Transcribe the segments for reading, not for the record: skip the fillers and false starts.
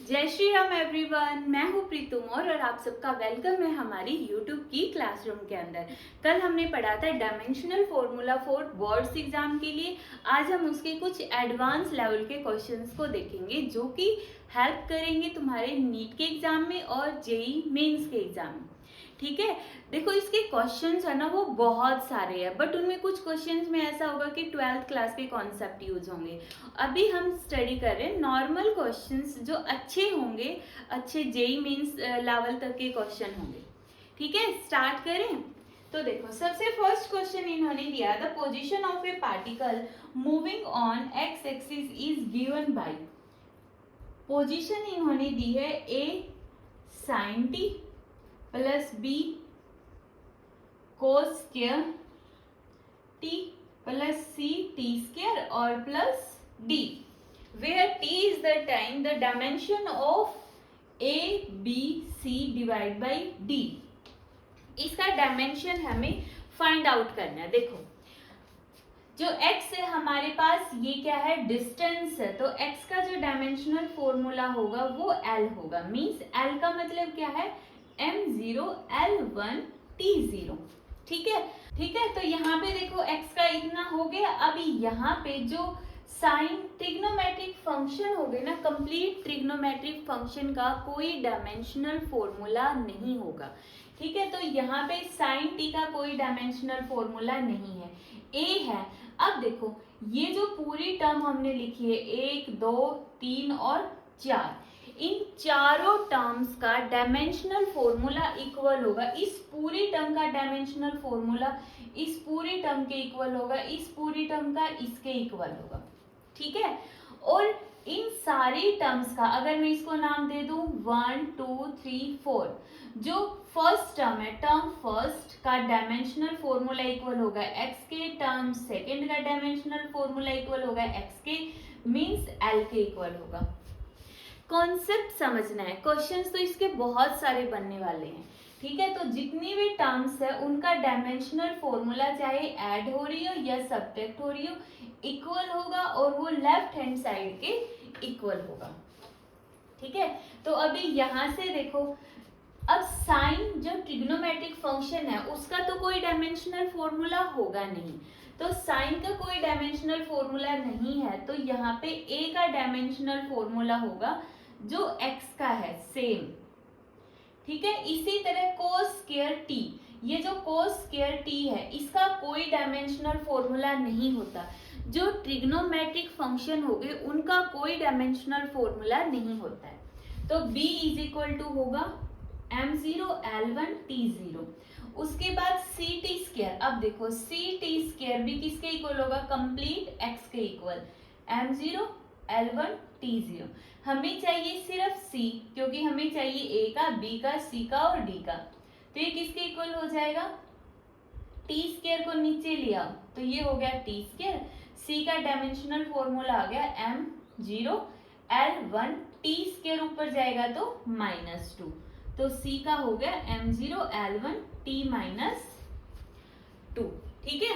जय श्री राम एवरीवन, मैं हूँ प्रीतु मौर्य और आप सबका वेलकम है हमारी यूट्यूब की क्लासरूम के अंदर। कल हमने पढ़ा था dimensional formula for boards exam के लिए। आज हम उसके कुछ एडवांस लेवल के क्वेश्चंस को देखेंगे जो कि हेल्प करेंगे तुम्हारे नीट के एग्जाम में और जेई मेंस के एग्जाम में। ठीक है, देखो इसके क्वेश्चंस है ना वो बहुत सारे हैं, बट उनमें कुछ क्वेश्चंस में ऐसा होगा कि 12th क्लास के कॉन्सेप्ट यूज होंगे। अभी हम स्टडी कर रहे हैं नॉर्मल क्वेश्चंस जो अच्छे होंगे, अच्छे जेई मेंस लेवल तक के क्वेश्चन होंगे। ठीक है, स्टार्ट करें। तो देखो सबसे फर्स्ट क्वेश्चन इन्होंने दिया, the position of a particle moving on X axis is given by. Position इन्होंने दी है A sine T plus B cos square T plus C T square और plus d, where t is the time, the dimension of a b c divide by d। इसका dimension हमें find out करना है। देखो जो x है हमारे पास, ये क्या है, डिस्टेंस है, तो x का जो डायमेंशनल फॉर्मूला होगा वो l होगा। मींस l का मतलब क्या है, m0 l1 t0। ठीक है, ठीक है। तो यहाँ पे देखो x का इतना हो गया। अभी यहाँ पे जो साइन ट्रिग्नोमेट्रिक फंक्शन हो गए ना, कंप्लीट ट्रिग्नोमेट्रिक फंक्शन का कोई डायमेंशनल फॉर्मूला नहीं होगा। ठीक है, तो यहाँ पे साइन टी का कोई डायमेंशनल फॉर्मूला नहीं है, ए है। अब देखो ये जो पूरी टर्म हमने लिखी है 1 2 3 और 4, इन चारों टर्म्स का डायमेंशनल फॉर्मूला इक्वल होगा। इस पूरी टर्म का डायमेंशनल फॉर्मूला इस पूरी टर्म के इक्वल होगा, इस पूरी टर्म का इसके इक्वल होगा। ठीक है, और इन सारी टर्म्स का अगर मैं इसको नाम दे दूं 1 2 3 4, जो फर्स्ट टर्म है, टर्म फर्स्ट का डायमेंशनल फॉर्मूला इक्वल होगा एक्स के, टर्म सेकंड का डायमेंशनल फॉर्मूला इक्वल होगा एक्स के, मींस एल के इक्वल होगा। कॉन्सेप्ट समझना है, क्वेश्चंस तो इसके बहुत सारे बनने वाले हैं। ठीक है, तो जितनी भी टर्म्स है उनका डायमेंशनल फॉर्मूला चाहे ऐड हो रही हो या सब्ट्रैक्ट हो रही हो इक्वल होगा, और वो लेफ्ट हैंड साइड के इक्वल होगा। ठीक है, तो अभी यहां से देखो, अब साइन जो ट्रिग्नोमेट्रिक फंक्शन है उसका तो कोई डायमेंशनल फॉर्मूला होगा नहीं, तो साइन का कोई डायमेंशनल फॉर्मूला नहीं है, तो यहाँ पे ए का डायमेंशनल फॉर्मूला होगा जो एक्स का है सेम। ठीक है, इसी तरह कोस स्क्वायर टी, ये जो कोस स्क्वायर टी है इसका कोई डायमेंशनल फॉर्मूला नहीं होता। जो ट्रिग्नोमेट्रिक फंक्शन हो गए उनका कोई डायमेंशनल फॉर्मूला नहीं होता है। तो b इज इक्वल टू होगा m0 l1 t0। उसके बाद सी टी स्क्वायर, अब देखो सी टी स्क्वायर भी किसके इक्वल होगा, कंप्लीट x के इक्वल, m0 l1 t0। हमें चाहिए सिर्फ c, क्योंकि हमें चाहिए a का, b का, c का और d का, तो ये किसके इक्वल हो जाएगा, टी स्क्वायर को नीचे लिया तो ये हो गया टी स्क्वायर, सी का डायमेंशनल फॉर्मूला आ गया m0 l1, टी स्क्वायर ऊपर जाएगा तो -2, तो सी का हो गया m0 l1 t -2। ठीक है,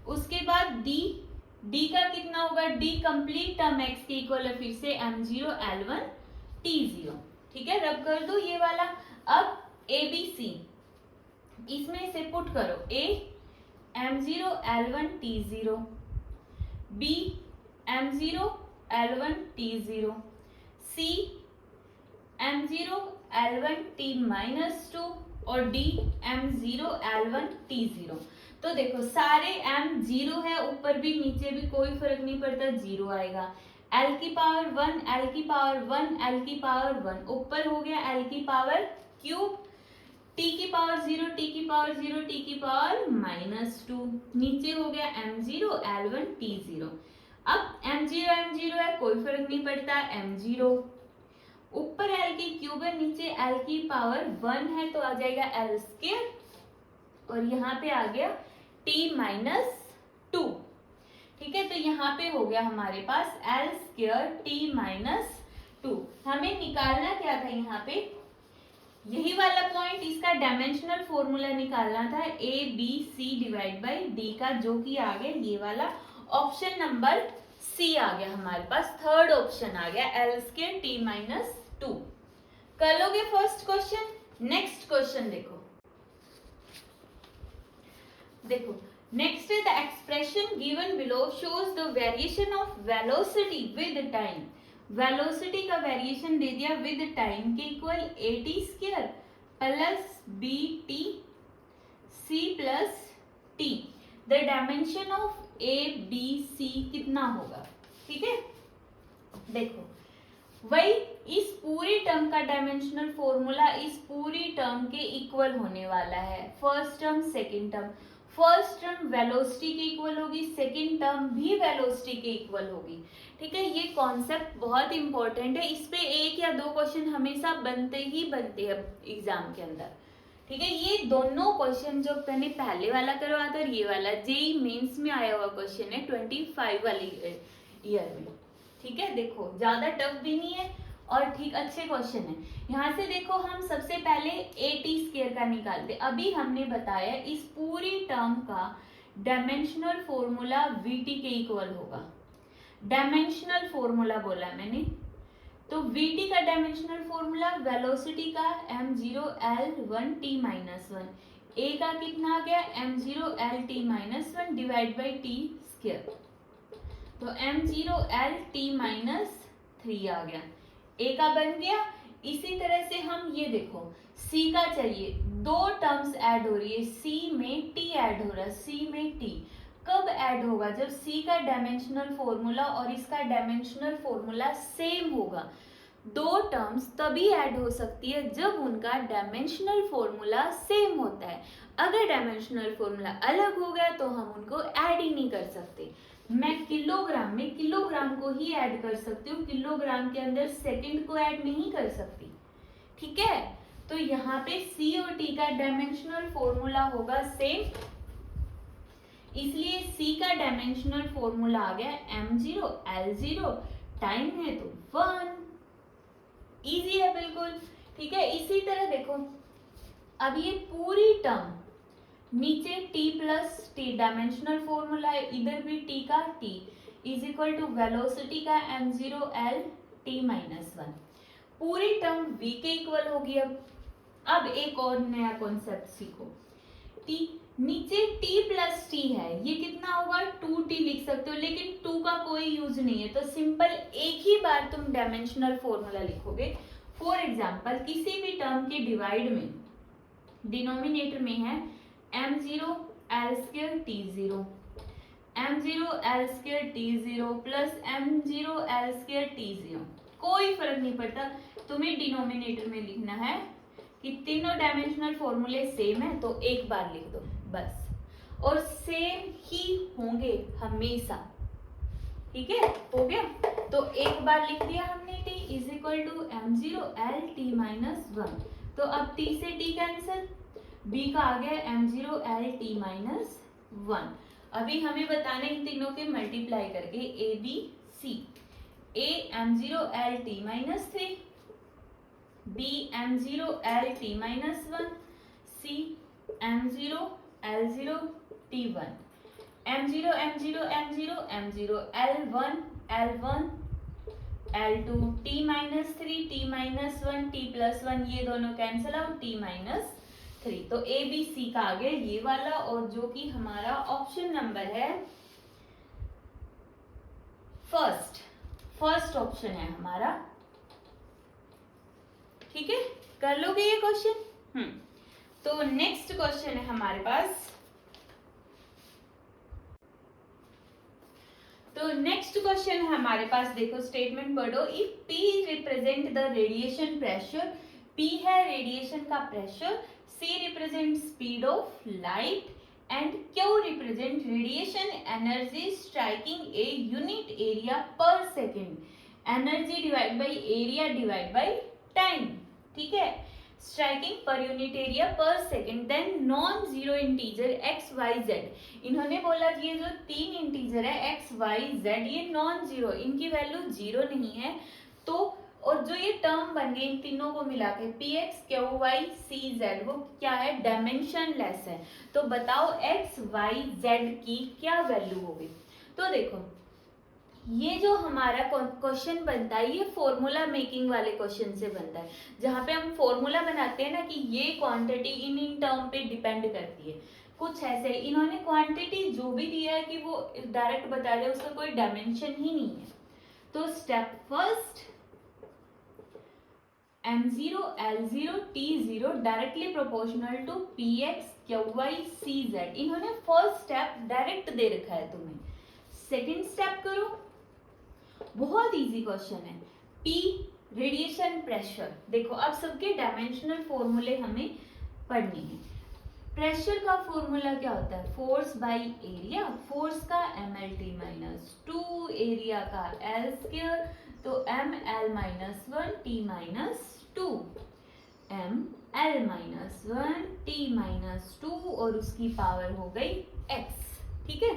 उसके बाद d का कितना होगा, d कंप्लीट टर्म x के इक्वल है, फिर से m0 l1 t0। ठीक है, रब कर दो ये वाला। अब ABC इसमें से पुट करो, a m0 l1 t0, b m0 l1 t0, c m0 l1 t -2 और d m0 l1 t0। तो देखो सारे m 0 है, ऊपर भी नीचे भी कोई फर्क नहीं पड़ता, 0 आएगा। l की पावर 1 l की पावर 1 l की पावर 1, ऊपर हो गया l की पावर क्यूब, t की पावर 0 t की पावर 0 t की पावर -2, नीचे हो गया m0 l1 t0। अब m0 है, कोई फर्क नहीं पड़ता, m0 ऊपर l की क्यूब है, नीचे l की पावर 1 है, तो आ जाएगा l स्क्वायर, और यहाँ पे आ गया t -2। ठीक है, तो यहाँ पे हो गया हमारे पास l स्क्वायर t -2। हमें निकालना क्या था यहाँ पे, यही वाला पॉइंट, इसका डायमेंशनल फॉर्मूला निकालना था a b c divide by d का, जो कि आ गया ये वाला ऑप्शन नंबर सी आ गया हमारे पास, थर्ड ऑप्शन आ गया एल स्क्वायर टी माइनस 2। कर लोगे फर्स्ट क्वेश्चन। नेक्स्ट क्वेश्चन देखो, नेक्स्ट है the expression given below shows the variation of velocity with time. Velocity का वेरिएशन दे दिया विद टाइम के equal A T square plus B T C plus T. The dimension of A B C कितना होगा? ठीक है, देखो वही इस पूरी टर्म का डायमेंशनल फॉर्मूला इस पूरी टर्म के इक्वल होने वाला है। First term second term, first term velocity के इक्वल होगी, सेकंड टर्म भी वेलोसिटी के इक्वल होगी। ठीक है, ये कॉन्सेप्ट बहुत इंपॉर्टेंट है, इस पे एक या दो क्वेश्चन हमेशा बनते ही बनते हैं एग्जाम के अंदर। ठीक है, ये दोनों क्वेश्चन जो मैंने पहले वाला करवा था और ये वाला जेई मेंस में आया हुआ क्वेश्चन है 25 वाली ईयर में। ठीक है, देखो ज्यादा टफ भी नहीं है और ठीक अच्छे क्वेश्चन है। यहाँ से देखो हम सबसे पहले ए टी स्क्वायर का निकालते। अभी हमने बताया इस पूरी टर्म का डायमेंशनल फॉर्मूला वी टी के इक्वल होगा। डायमेंशनल फॉर्मूला बोला मैंने, तो वी टी का डायमेंशनल फॉर्मूला वेलोसिटी का m0l1 t माइनस 1, ए का कितना आ गया m0l t minus 1 divide by T square, तो m0l t माइनस 3 आ गया, ए का बन गया। इसी तरह से हम ये देखो c का चाहिए, दो टर्म्स ऐड हो रही है, c में t ऐड हो रहा है, c में t कब ऐड होगा? जब c का डायमेंशनल फॉर्मूला और इसका डायमेंशनल फॉर्मूला सेम होगा। दो टर्म्स तभी ऐड हो सकती है जब उनका डायमेंशनल फॉर्मूला सेम होता है। अगर डायमेंशनल फॉर्मूला अलग हो गया तो हम उनको ऐड ही नहीं कर सकते। मैं किलोग्राम में किलोग्राम को ही ऐड कर सकती हूँ, किलोग्राम के अंदर सेकंड को ऐड नहीं कर सकती। ठीक है, तो यहाँ पे c और t का डायमेंशनल फॉर्मूला होगा सेम, इसलिए c का डायमेंशनल फॉर्मूला आ गया m0 l0, टाइम है तो 1। इजी है बिल्कुल। ठीक है, इसी तरह देखो अब ये पूरी टर्म नीचे t plus T dimensional formula है, इधर भी t का t is equal to velocity का m0l t माइनस 1, पूरी टर्म v के इक्वल होगी। अब एक और नया कॉन्सेप्ट सीखो, t नीचे t प्लस टी है, ये कितना होगा 2t लिख सकते हो, लेकिन 2 का कोई यूज नहीं है, तो सिंपल एक ही बार तुम डायमेंशनल फॉर्मूला लिखोगे। फॉर एग्जांपल किसी भी टर्म के डिवाइड में डिनोमिनेटर में है m0 l square t0, m0 l square t0 plus m0 l square t0, कोई फर्क नहीं पड़ता, तुम्हें डिनोमिनेटर में लिखना है कि तीनों डायमेंशनल फॉर्मूले सेम है तो एक बार लिख दो बस, और सेम ही होंगे हमेशा। ठीक है, हो गया, तो एक बार लिख दिया हमने t is equal to m0l t minus 1, तो अब t से t कैंसिल, b का आ गया m0l t माइनस 1। अभी हमें बताना इन तीनों के मल्टीप्लाई करके a b c, a m0l t minus 3, b m0l t minus 1, c m0l0 t1, m0 m0 m0 m0 l1 l1 l2 t minus 3 t minus 1 t plus 1, ये दोनों cancel out, t minus 3, तो ए B सी का आ गया ये वाला, और जो कि हमारा ऑप्शन नंबर है फर्स्ट ऑप्शन है हमारा। ठीक है, कर लोगे ये क्वेश्चन। तो नेक्स्ट क्वेश्चन है हमारे पास, तो नेक्स्ट क्वेश्चन है हमारे पास, देखो स्टेटमेंट पढ़ो। If P represent the radiation pressure, P है रेडिएशन का pressure, C represent speed of light and Q represent radiation energy striking a unit area per second, energy divide by area divide by time. ठीक है, striking per unit area per second, then non zero integer X Y Z. इन्होंने बोला कि ये जो तीन integer है X Y Z ये नॉन जीरो, इनकी वैल्यू जीरो नहीं है, तो और जो ये टर्म बन गई इन तीनों को मिला के P X Q Y C Z, वो क्या है डायमेंशन लेस है। तो बताओ एक्स वाई जेड की क्या वैल्यू होगी। तो देखो ये जो हमारा क्वेश्चन बनता है ये फॉर्मूला मेकिंग वाले क्वेश्चन से बनता है, जहाँ पे हम फॉर्मूला बनाते हैं ना कि ये क्वांटिटी इन टर्म पे डिपेंड करती है। कुछ ऐसे इन्होंने क्वांटिटी जो भी दिया है कि वो डायरेक्ट बता दे, उसका कोई डायमेंशन ही नहीं है। तो step first, m0 l0 t0 directly proportional to px qy cz। इन्होंने फर्स्ट स्टेप डायरेक्ट दे रखा है तुम्हें। सेकंड स्टेप करो, बहुत इजी क्वेश्चन है। P radiation pressure. देखो अब सबके डायमेंशनल फॉर्मूले हमें पढ़ने हैं। प्रेशर का फॉर्मूला क्या होता है? Force by area. फोर्स का mlt-2, एरिया का l स्क्वायर, तो ml-1 t-2, ml-1 t-2 और उसकी पावर हो गई x। ठीक है,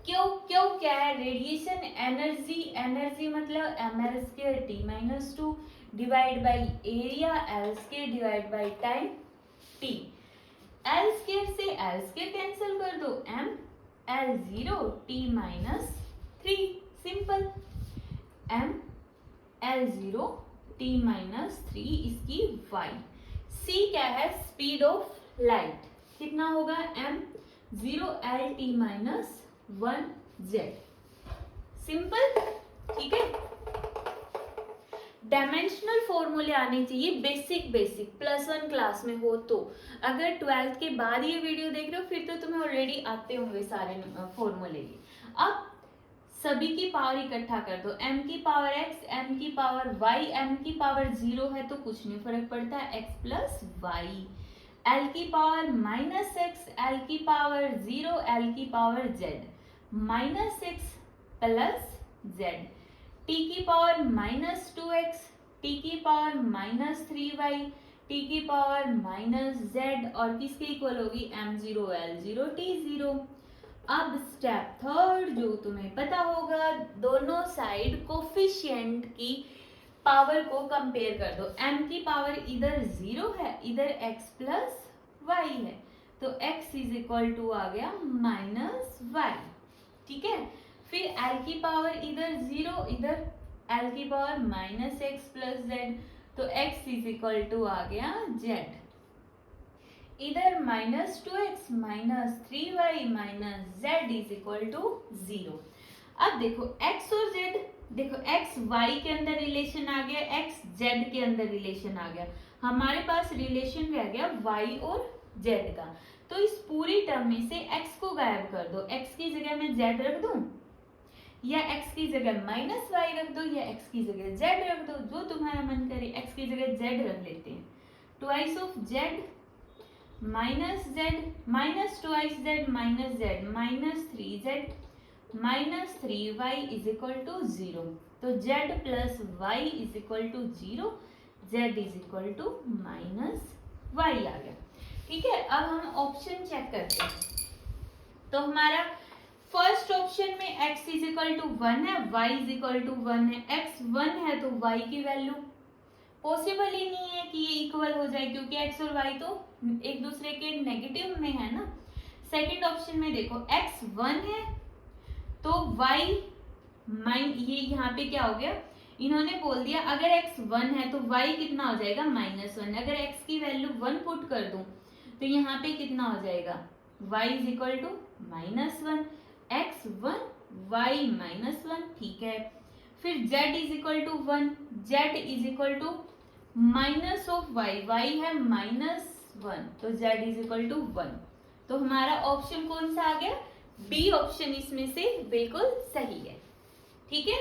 क्यों क्यों क्या है? रेडिएशन एनर्जी, एनर्जी मतलब ml² t-2 divide by area l² divide by time t। l² से l² कैंसिल कर दो, ml0 t-3, simple. ml0 t-3 इसकी y। c क्या है? Speed of light. कितना होगा? m0l t-1 z। सिंपल, ठीक है। डायमेंशनल फॉर्मूले आने चाहिए बेसिक बेसिक, +1 क्लास में हो तो। अगर 12th के बाद ये वीडियो देख रहे हो फिर तो तुम्हें ऑलरेडी आते होंगे सारे फॉर्मूले। अब सभी की पावर इकट्ठा कर दो, m की पावर x, m की पावर y, m की पावर 0 है तो कुछ नहीं फर्क पड़ता, x प्लस y, l की पावर -x, l की पावर 0, l की power z, -x plus z, t की पावर -2x, t की पावर -3y, t की पावर -z और किसके इक्वल होगी? m0 l0 t0। अब स्टेप थर्ड जो तुम्हें पता होगा, दोनों साइड कोफिशिएंट की पावर को कंपेयर कर दो। m की पावर इधर 0 है, इधर x प्लस y है, तो x इज इक्वल टू आ गया -y। ठीक है, फिर l की पावर इधर 0, इधर l की पावर -x प्लस z, तो x इज इक्वल टू आ गया z। इधर -2x -3y z is equal to 0। अब देखो x और z, देखो x y के अंदर रिलेशन आ गया, x z के अंदर रिलेशन आ गया, हमारे पास रिलेशन रह गया y और z का। तो इस पूरी टर्म में से x को गायब कर दो, x की जगह मैं z रख दूं या x की जगह -y रख दो या x की जगह z रख दो, जो तुम्हारा मन करे। x की जगह z रख लेते हैं, twice of z minus z minus twice z minus z -3z -3y is equal to 0, तो z plus y is equal to 0, z is equal to -y आ गया। ठीक है, अब हम ऑप्शन चेक करते हैं। तो हमारा फर्स्ट ऑप्शन में x इज इक्वल टू 1 है, y इज इक्वल टू 1 है। x 1 है तो y की वैल्यू पॉसिबल ही नहीं है कि ये इक्वल हो जाए, क्योंकि x और y तो एक दूसरे के नेगेटिव में है ना। सेकंड ऑप्शन में देखो x 1 है तो y ये यहाँ पे क्या हो गया, इन्होंने बोल दिया अगर x 1 है तो y कितना हो जाएगा? -1। अगर x की वैल्यू 1 पुट कर दूं तो यहाँ पे कितना हो जाएगा? y is equal to -1, x 1 y -1। ठीक है, फिर z is equal to 1, z is equal to minus of y, y है -1 तो z इज इक्वल टू 1। तो हमारा ऑप्शन कौन सा आ गया? बी ऑप्शन इसमें से बिल्कुल सही है। ठीक है,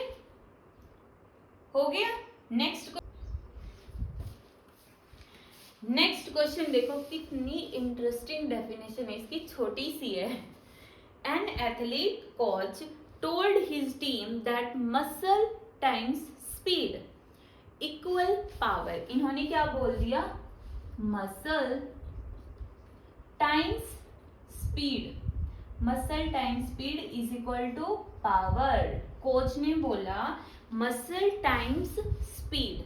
हो गया। नेक्स्ट क्वेश्चन देखो, कितनी इंटरेस्टिंग डेफिनेशन है इसकी, छोटी सी है। An athlete coach told his team that muscle times speed equal power. इन्होंने क्या बोल दिया? Muscle times speed, muscle times speed is equal to power. Coach ने बोला मसल टाइम्स स्पीड।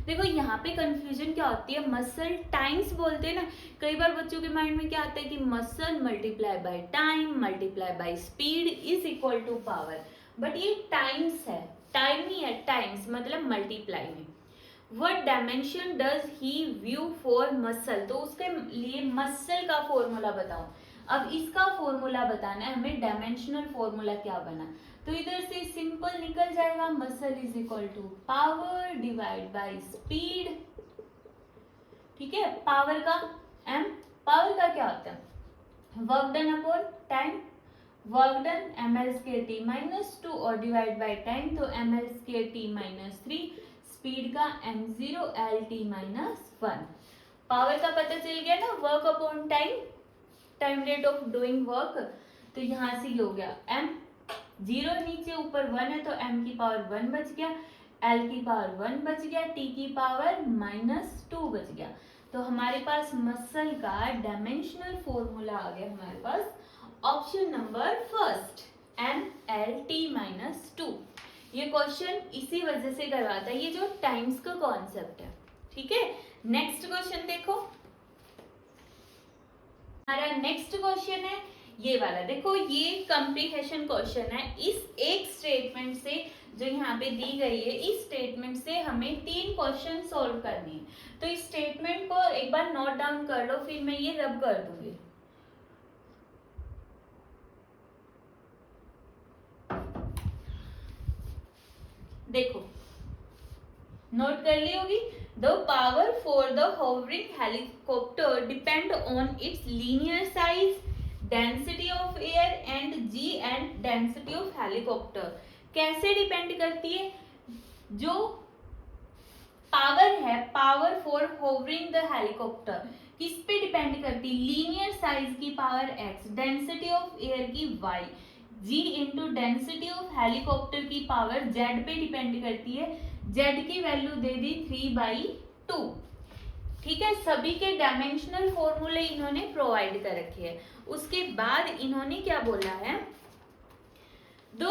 देखो यहाँ पे कंफ्यूजन क्या होती है, मसल टाइम्स बोलते हैं ना, कई बार बच्चों के माइंड में क्या आता है कि muscle multiply by time multiply by speed is equal to power. But ये टाइम्स है, टाइम ही है, टाइम्स मतलब मल्टीप्लाई में। What dimension does he view for muscle? तो उसके लिए मसल का फॉर्मूला बताओ। अब इसका फॉर्मूला बताना है हमें, डायमेंशनल फॉर्मूला क्या बना। तो इधर से सिंपल निकल जाएगा, muscle is equal to power divide by speed. ठीक है, पावर का m, पावर का क्या होता है, work done upon time, work done ml square t minus 2 और डिवाइड बाय टाइम, तो ml square t minus 3, speed का m0 lt माइनस 1। पावर का पता चल गया ना, work upon time, time rate of doing work. तो यहाँ से हो गया m, 0 नीचे ऊपर 1 है तो m की पावर 1 बच गया, l की पावर 1 बच गया, t की पावर माइनस 2 बच गया। तो हमारे पास मसल का डायमेंशनल फॉर्मूला आ गया हमारे पास, option number first, M L T minus 2। ये क्वेश्चन इसी वजह से करवाता है, ये जो टाइम्स का कॉन्सेप्ट है। ठीक है, नेक्स्ट क्वेश्चन देखो, हमारा नेक्स्ट क्वेश्चन है ये वाला। देखो ये कंप्रीहेंशन क्वेश्चन है। इस एक स्टेटमेंट से जो यहाँ पे दी गई है, इस स्टेटमेंट से हमें 3 क्वेश्चन सॉल्व करने हैं। तो इस स्टेटमेंट को एक बार नोट डाउन कर लो, फिर मैं ये रब कर दूंगी। देखो नोट कर ली होगी, the power for the hovering helicopter depend on its linear size, density of air and G and density of helicopter. कैसे डिपेंड करती है, जो पावर है, power for hovering the helicopter किस पे डिपेंड करती है, लीनियर साइज की power x, density of air की y, g into density of helicopter की पावर z पे डिपेंड करती है। z की वैल्यू दे दी 3/2। ठीक है, सभी के डायमेंशनल फॉर्मूले इन्होंने प्रोवाइड कर रखे हैं। उसके बाद इन्होंने क्या बोला है, the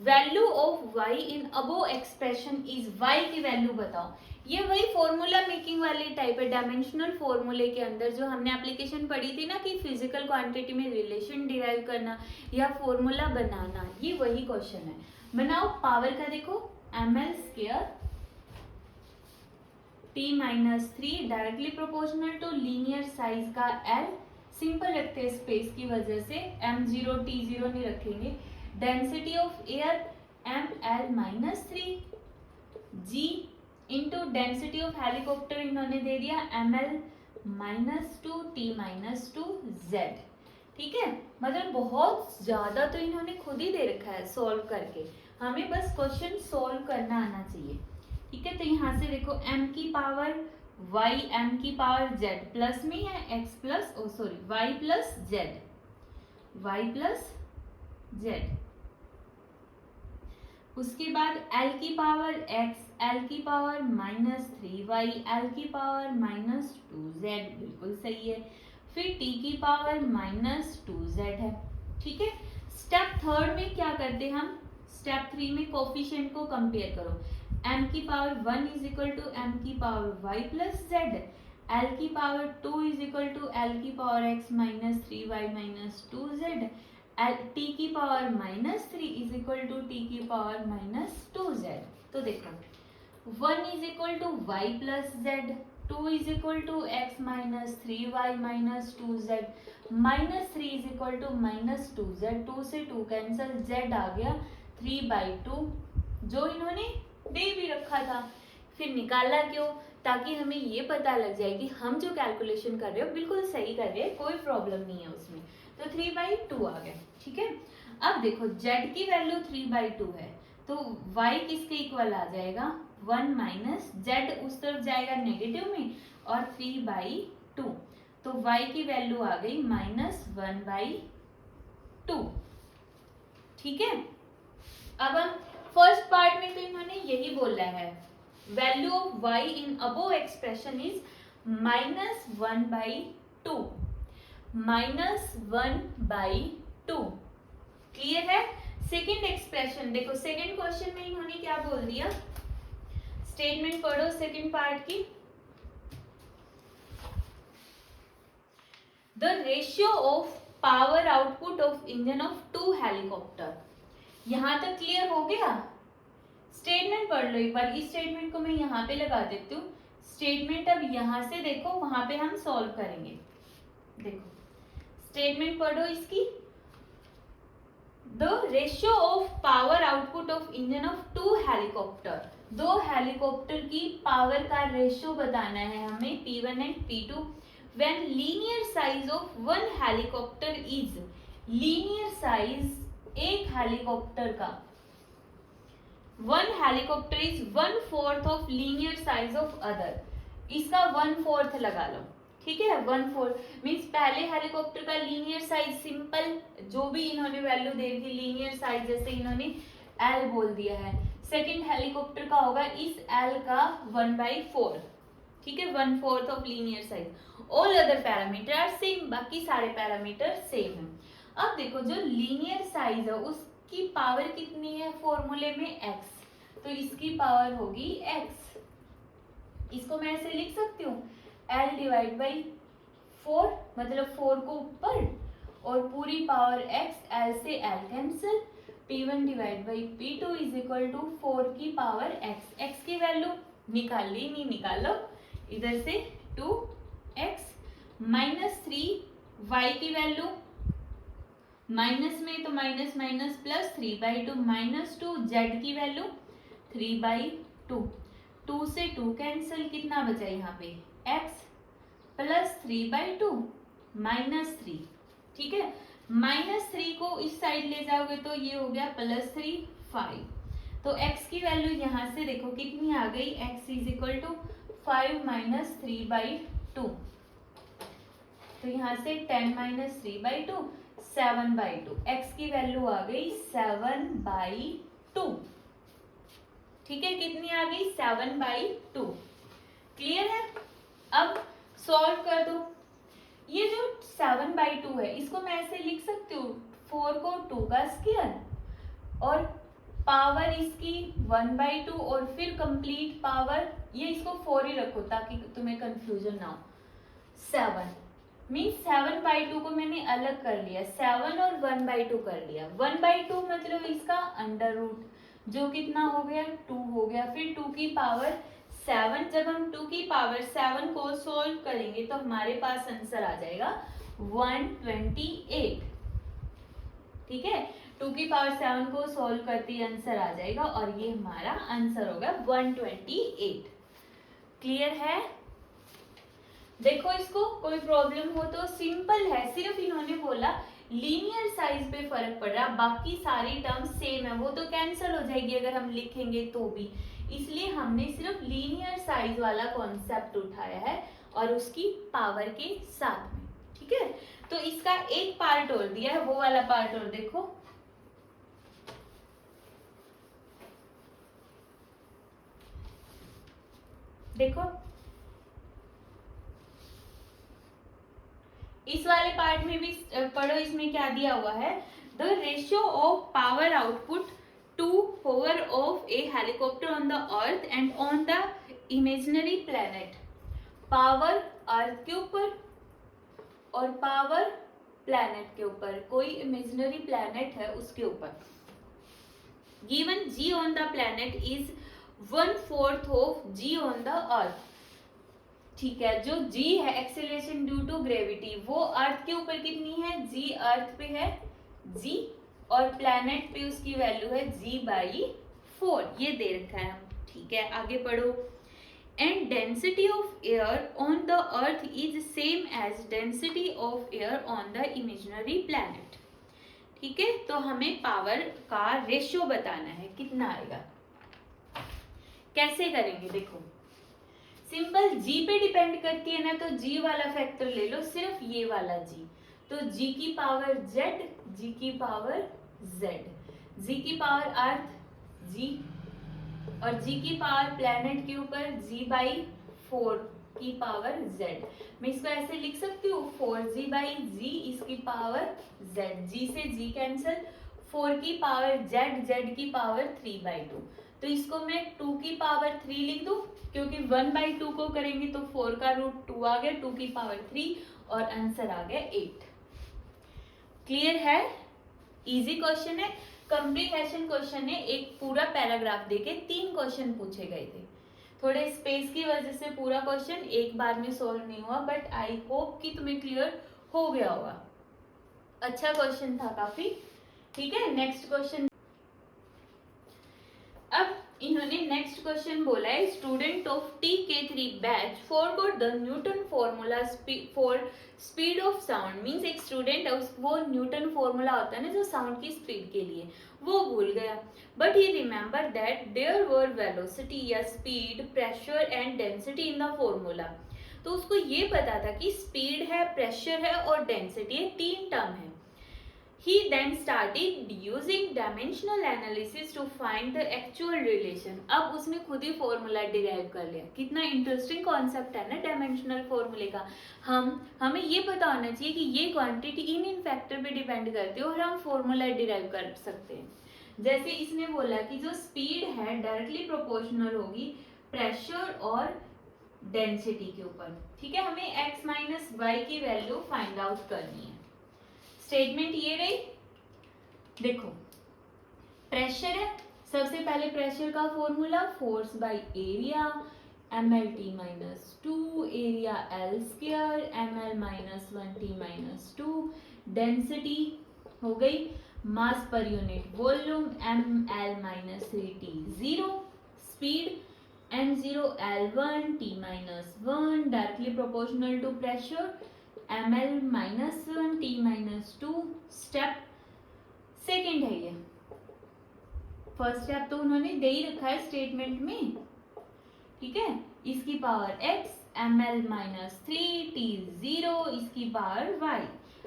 value of y in above expression is, y की वैल्यू बताओ। ये वही फॉर्मूला मेकिंग वाली टाइप है, डायमेंशनल फॉर्मूले के अंदर जो हमने एप्लीकेशन पढ़ी थी ना कि फिजिकल क्वांटिटी में रिलेशन डिराइव करना या फॉर्मूला बनाना, ये वही क्वेश्चन है। बनाओ पावर का, देखो ml square t minus 3 directly proportional to linear size का l, सिंपल रखते हैं स्पेस की वजह से, m0 t0 नहीं रखेंगे, density of air ml minus 3, g into density of helicopter इन्होंने दे दिया ml minus 2 t minus 2 z। ठीक है, मतलब बहुत ज्यादा तो इन्होंने खुद ही दे रखा है सॉल्व करके, हमें बस क्वेश्चन सॉल्व करना आना चाहिए। ठीक है, तो यहाँ से देखो m की पावर y, m की पावर z प्लस में है x plus y plus z, y plus z। उसके बाद l की पावर x, l की पावर माइनस 3y, l की पावर माइनस 2z, बिल्कुल सही है। फिर t की पावर माइनस 2z है। ठीक है, स्टेप थर्ड में क्या करते हैं हम, स्टेप 3 में कोफिशिएंट को कंपेयर करो, m की power 1 is equal to m की power y plus z, l की power 2 is equal to l की power x minus 3y minus 2z, t की power minus 3 is equal to t की power minus 2z। तो देखो 1 is equal to y plus z, 2 is equal to x minus 3y minus 2z, minus 3 is equal to minus 2z, 2 से 2 cancel, z आ गया 3/2, जो इन्होंने दे भी रखा था। फिर निकाला क्यों, ताकि हमें ये पता लग जाए कि हम जो कैलकुलेशन कर रहे हो बिल्कुल सही कर रहे हैं, कोई प्रॉब्लम नहीं है उसमें। तो 3/2 आ गया। ठीक है, अब देखो z की वैल्यू 3/2 है, तो y किसके इक्वल आ जाएगा, 1 माइनस z उस तरफ जाएगा नेगेटिव में और 3/2, तो y की वैल्यू आ गई माइनस 1/2। ठीक है, अब हम फर्स्ट पार्ट में तो इन्होंने यही बोला है, value of y in above expression is minus 1/2, minus 1/2। Clear है। सेकेंड एक्सप्रेशन देखो, सेकेंड क्वेश्चन में इन्होंने क्या बोल दिया, स्टेटमेंट पढ़ो सेकेंड पार्ट की, the ratio of power output of engine of 2 helicopter यहाँ तक क्लियर हो गया? स्टेटमेंट पढ़ लो एक बार, इस स्टेटमेंट को मैं यहाँ पे लगा देती हूँ। स्टेटमेंट अब यहाँ से देखो, वहां पे हम सॉल्व करेंगे। देखो स्टेटमेंट पढ़ो इसकी। The ratio of power output of engine of two helicopter, दो हेलीकॉप्टर की पावर का रेशियो बताना है हमें, P1 and P2। When linear size of one helicopter is, linear size एक हेलीकॉप्टर का, one helicopter is 1/4 of linear size of other, इसका 1/4 लगा लो, ठीक है। 1/4 मीन्स पहले हेलीकॉप्टर का लीनियर साइज सिंपल, जो भी इन्होंने वैल्यू दे दी लीनियर साइज, जैसे इन्होंने L बोल दिया है। सेकंड हेलीकॉप्टर का होगा इस L का 1/4, ठीक है, 1/4 of linear size. All other parameter are same, बाकी सारे पैरामीटर सेम है। अब देखो जो लीनियर साइज है उसकी पावर कितनी है फॉर्मूले में x, तो इसकी पावर होगी x। इसको मैं ऐसे लिख सकती हूँ L डिवाइड बाई 4, मतलब 4 को ऊपर और पूरी पावर x, L से L cancel, P1 divide by P2 is equal to 4 की पावर x। x की वैल्यू निकाल ली, नहीं निकालो, इधर से 2x माइनस 3y की वैल्यू, माइनस में तो minus minus plus 3/2 minus 2, z की वैल्यू 3/2, 2 से 2 कैंसिल, कितना बचा यहाँ पे x प्लस 3/2 माइनस 3, ठीक है। -3 को इस साइड ले जाओगे तो ये हो गया +3 5, तो x की वैल्यू यहाँ से देखो कितनी आ गई, x is equal to 5 minus 3/2, तो यहाँ से 10 माइनस 3/2 7/2, x की वैल्यू आ गई 7/2, ठीक है, कितनी आ गई 7/2। क्लियर है? अब सॉल्व कर दो। ये जो 7/2 है इसको मैं ऐसे लिख सकती हूँ 4 को 2 का स्क्वायर और पावर इसकी 1/2 और फिर कंप्लीट पावर, ये इसको 4 ही रखो ताकि तुम्हें कंफ्यूजन ना हो। 7 मीन्स 7/2 को मैंने अलग कर लिया, 7 और 1/2 कर लिया। 1/2 मतलब इसका अंडर रूट, जो कितना हो गया 2 हो गया, फिर 2 की पावर 7। जब हम 2 की पावर 7 को सोल्व करेंगे तो हमारे पास आंसर आ जाएगा 128, ठीक है। 2 की पावर 7 को सोल्व करते ही आंसर आ जाएगा और ये हमारा आंसर होगा 128। क्लियर है? देखो इसको, कोई प्रॉब्लम हो तो सिंपल है, सिर्फ इन्होंने बोला लीनियर साइज पे फर्क पड़ रहा, बाकी सारी टर्म्स सेम है, वो तो कैंसिल हो जाएगी अगर हम लिखेंगे तो भी, इसलिए हमने सिर्फ लीनियर साइज वाला कॉन्सेप्ट उठाया है और उसकी पावर के साथ में, ठीक है। तो इसका एक पार्ट और दिया है, वो वाला पार्ट और देखो। देखो इस वाले पार्ट में भी पढ़ो, इसमें क्या दिया हुआ है, the ratio of power output to power of a helicopter on the earth and on the imaginary planet. Power earth के ऊपर और पावर प्लैनेट के ऊपर, कोई इमेजिनरी प्लैनेट है उसके ऊपर। Given g on the planet is 1/4 of g on the अर्थ, ठीक है। जो g है एक्सेलरेशन ड्यू टू ग्रेविटी, वो अर्थ के ऊपर कितनी है, g अर्थ पे है g और प्लैनेट पे उसकी वैल्यू है g/4, ये दे रखा है हम, ठीक है। आगे पढ़ो। And density of air on the earth is same as density of air on the imaginary planet, ठीक है। तो हमें पावर का रेशियो बताना है, कितना आएगा, कैसे करेंगे, देखो सिंपल g पे डिपेंड करती है ना, तो g वाला फैक्टर ले लो, सिर्फ ये वाला g, तो g की पावर z, g की पावर z, g की पावर अर्थ g और g की पावर प्लैनेट के ऊपर g/4 की पावर z। मैं इसको ऐसे लिख सकती हूँ 4g/g इसकी पावर z, g से g कैंसिल, 4 की पावर z, z की पावर 3/2, तो इसको मैं 2 की पावर 3 लिख दूं, क्योंकि 1/2 को करेंगे तो 4 का रूट 2 आ गया, 2 की पावर 3 और आंसर आ गया 8। क्लियर है? इजी क्वेश्चन है, कंप्रीहेंशन क्वेश्चन है, एक पूरा पैराग्राफ देके 3 क्वेश्चन पूछे गए थे। थोड़े स्पेस की वजह से पूरा क्वेश्चन एक बार में सॉल्व नहीं हुआ, बट आई होप कि तुम्हें क्लियर हो गया होगा। अच्छा क्वेश्चन था काफी। ठीक है, नेक्स्ट क्वेश्चन। अब इन्होंने नेक्स्ट क्वेश्चन बोला है, student of TK3 batch forgot the Newton formula for speed of sound. Means एक स्टूडेंट वो न्यूटन फॉर्मूला होता है ना जो साउंड की स्पीड के लिए, वो भूल गया। But he remember that there were velocity या speed, pressure and density in the formula. तो उसको ये पता था कि स्पीड है, प्रेशर है और डेंसिटी है, 3 टर्म है। He then started using dimensional analysis to find the actual relation. अब उसने खुद ही फॉर्मूला डिराइव कर लिया। कितना इंटरेस्टिंग कॉन्सेप्ट है ना डायमेंशनल फॉर्मूले का। हमें ये पता होना चाहिए कि ये क्वांटिटी इन फैक्टर पे डिपेंड करती है और हम फॉर्मूला डिराइव कर सकते हैं। जैसे इसने बोला कि जो स्पीड है डायरेक्टली प्रोपोर्शनल होगी प्रेशर और डेंसिटी के ऊपर। ठीक है, हमें x माइनस वाई की वैल्यू फाइंड आउट करनी है। स्टेटमेंट ये रही, देखो प्रेशर है, सबसे पहले प्रेशर का formula force by area mlt minus 2 area l square ml minus 1t minus 2। Density हो गई mass per unit volume ml minus 3t 0। Speed m0 l1 t minus 1 directly proportional to pressure ml minus 1 t minus 2। Step second है ये, first step तो उन्होंने दे ही रखा है statement में। ठीक है, इसकी power x ml minus 3 t 0, इसकी पावर y।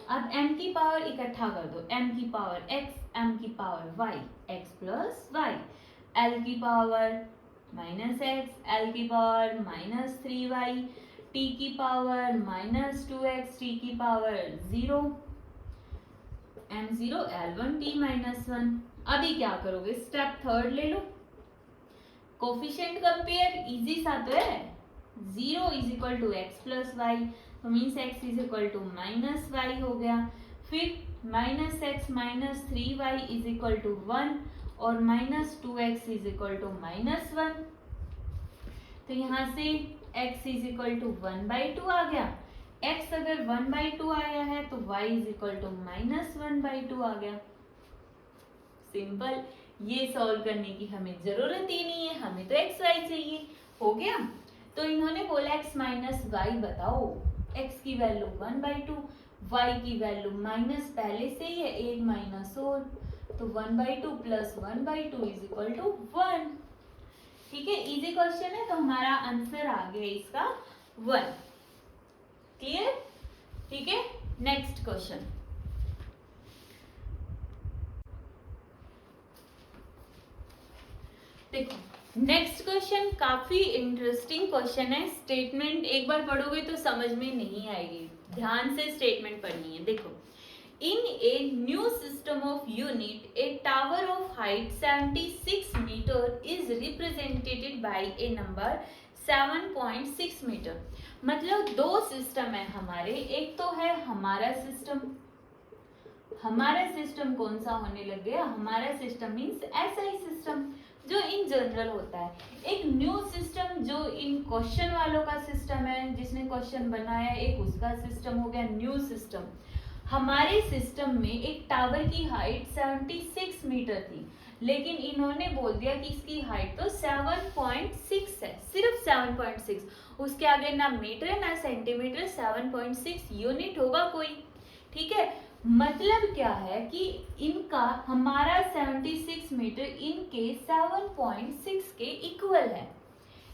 अब m की पावर इकट्ठा कर दो, m की पावर x m की power y, x plus y, l की पावर माइनस x l की पावर माइनस 3y, t की पावर माइनस 2x t की power 0, m0 l1 t minus 1। अभी क्या करोगे, स्टेप थर्ड ले लो, कोफिशिएंट कंपेयर, इजी सा तो है। 0 is equal to X plus Y, तो means x is equal to minus Y हो गया। फिर minus X minus 3y is equal to 1 और minus 2x is equal to minus 1। तो यहाँ से x इज इक्वल टू 1/2 आ गया। x अगर 1/2 आया है तो y is equal to minus 1/2 आ गया। सिंपल, ये सॉल्व करने की हमें जरूरत ही नहीं है, हमें तो x y चाहिए। हो गया। तो इन्होंने बोला x माइनस वाई बताओ, x की वैल्यू 1/2, y की वैल्यू माइनस पहले से ही है, एक माइनस और, तो 1/2 प्लस 1/2 इज इक्वल टू 1। ठीक है, इजी क्वेश्चन है, तो हमारा आंसर आ गया इसका 1। क्लियर? ठीक है, नेक्स्ट क्वेश्चन। देखो नेक्स्ट क्वेश्चन काफी इंटरेस्टिंग क्वेश्चन है। स्टेटमेंट एक बार पढ़ोगे तो समझ में नहीं आएगी, ध्यान से स्टेटमेंट पढ़नी है। देखो, in a new system of unit, a tower of height 76 meter is represented by a number 7.6 meter। मतलब दो सिस्टम है हमारे, एक तो है हमारा सिस्टम। हमारा सिस्टम कौन सा होने लग गया, हमारा सिस्टम मीन्स SI सिस्टम जो इन जनरल होता है। एक न्यू सिस्टम जो इन क्वेश्चन वालों का सिस्टम है, जिसने क्वेश्चन बनाया, एक उसका सिस्टम हो गया न्यू सिस्टम। हमारे सिस्टम में एक टावर की हाइट 76 मीटर थी, लेकिन इन्होंने बोल दिया कि इसकी हाइट तो 7.6 है, सिर्फ 7.6। उसके आगे ना मीटर है ना सेंटीमीटर, 7.6 यूनिट होगा कोई। ठीक है, मतलब क्या है कि इनका हमारा 76 मीटर इनके 7.6 के इक्वल है।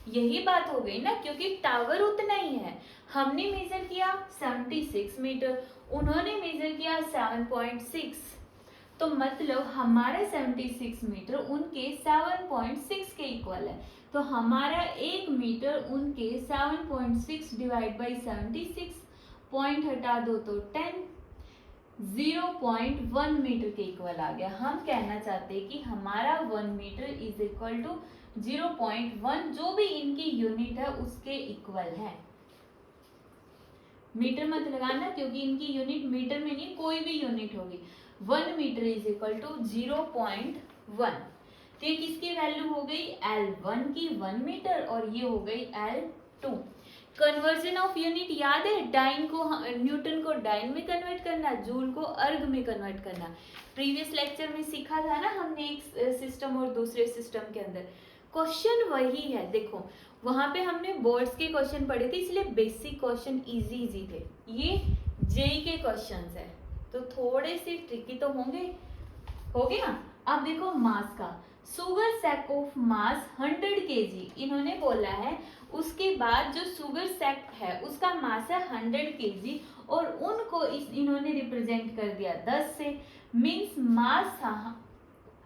यही बात हो गई ना, क्योंकि टावर उतना ही है। हमने मेजर किया 76 मीटर, उन्होंने मेजर किया 7.6, तो मतलब हमारा 76 मीटर उनके 7.6 के इक्वल है। तो हमारा 1 मीटर उनके 7.6 डिवाइड बाई 76, पॉइंट हटा दो तो 10, 0.1 मीटर के इक्वल आ गया। हम कहना चाहते हैं कि हमारा 1 मीटर इज इक्वल टू 0.1, जो भी इनकी यूनिट है उसके इक्वल है। मीटर मत लगाना, क्योंकि इनकी यूनिट मीटर में नहीं, कोई भी यूनिट होगी। 1 मीटर इज इक्वल टू 0.1। तो ये किसकी वैल्यू हो गई, L1 की 1 मीटर, और ये हो गई L2। कन्वर्जन ऑफ यूनिट याद है, डाइन को न्यूटन को डाइन में कन्वर्ट करना, जूल को अर्ग में कन्वर्ट करना। प्रीवियस लेक्चर में सीखा था ना हमने, एक सिस्टम और दूसरे सिस्टम के अंदर। क्वेश्चन वही है, देखो वहां पे हमने बोर्ड्स के क्वेश्चन पढ़े थे, इसलिए बेसिक क्वेश्चन इजी थे। ये जेई के क्वेश्चंस है तो थोड़े से ट्रिकी तो होंगे। हो गया। अब देखो मास का, sugar sack of mass 100 KG इन्होंने बोला है। उसके बाद जो सुगर सैक है उसका मास है 100 केजी, और उनको इन्होंने रिप्रेजेंट कर दिया 10 से। Means mass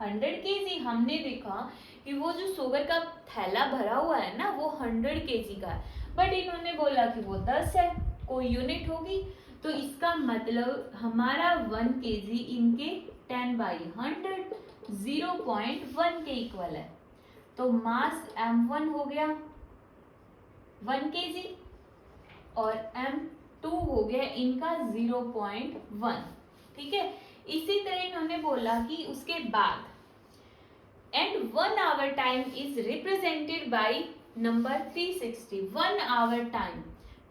100 KG. हमने देखा कि वो जो शुगर का थैला भरा हुआ है ना वो 100 केजी का है, बट इन्होंने बोला कि वो 10 है, कोई यूनिट होगी। तो इसका मतलब हमारा 1 केजी इनके 10/100 0.1 के इक्वल है। तो मास m1 हो गया 1 केजी और m2 हो गया इनका 0.1। ठीक है। इसी तरह इन्होंने बोला कि उसके बाद and 1 hour time is represented by number 360। 1 hour time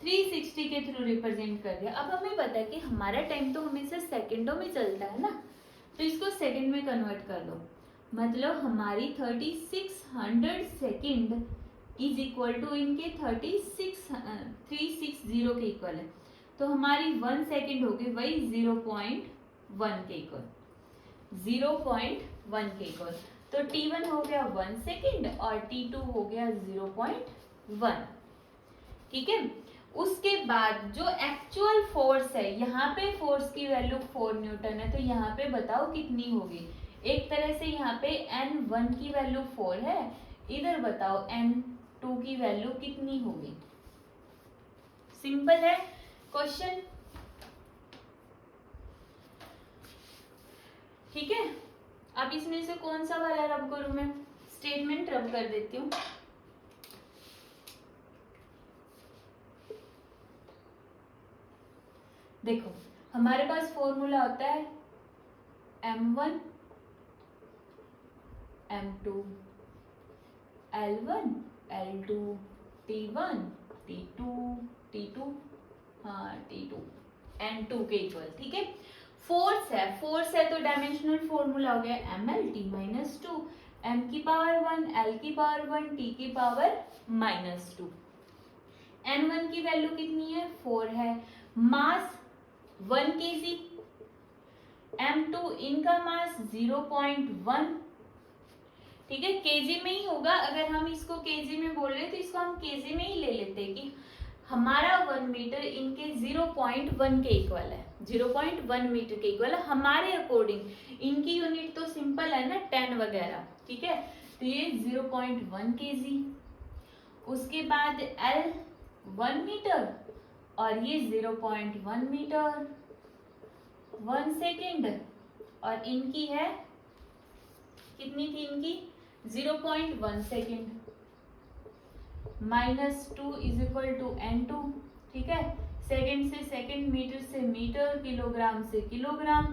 360 के थ्रू रिप्रेजेंट कर दिया। अब हमें पता है कि हमारा टाइम तो हमेशा सेकंडों में चलता है ना, तो इसको सेकंड में कन्वर्ट कर दो। मतलब हमारी 3600 सेकंड इज इक्वल टू इनके 360 के इक्वल है। तो हमारी 1 सेकंड होगी वही 0.1 के इक्वल, 0.1 के इक्वल। तो T1 हो गया 1 सेकेंड और T2 हो गया 0.1। ठीक है। उसके बाद जो एक्चुअल फोर्स है, यहाँ पे फोर्स की वैल्यू 4 न्यूटन है, तो यहाँ पे बताओ कितनी होगी। एक तरह से यहाँ पे N1 की वैल्यू 4 है, इधर बताओ N2 की वैल्यू कितनी होगी। सिंपल है क्वेश्चन। ठीक है। अब इसमें से कौन सा वाला रब करूं मैं, स्टेटमेंट रब कर देती हूँ। देखो हमारे पास फॉर्मूला होता है m1 m2 l1 l2 t1 t2 t2 हाँ t2 n2 के इक्वल। ठीक है। फोर्स है तो डायमेंशनल फॉर्मूला हो गया ml(t-2) m की पावर 1 l की पावर 1 t की पावर -2। n1 की वैल्यू कितनी है, 4 है। मास 1 केजी, m2 इनका मास 0.1। ठीक है। केजी में ही होगा, अगर हम इसको केजी में बोल रहे तो इसको हम केजी में ही ले लेते कि हमारा 1 मीटर इनके 0.1 के इक्वल है, 0.1 मीटर के इक्वल है हमारे अकॉर्डिंग। इनकी यूनिट तो सिंपल है ना 10 वगैरह। ठीक है। तो ये 0.1 केजी। उसके बाद L 1 मीटर और ये 0.1 मीटर 1 सेकेंड, और इनकी है कितनी थी इनकी 0.1 second. -2 is equal to N2। ठीक है। सेकेंड से सेकेंड, मीटर से मीटर, किलोग्राम से किलोग्राम।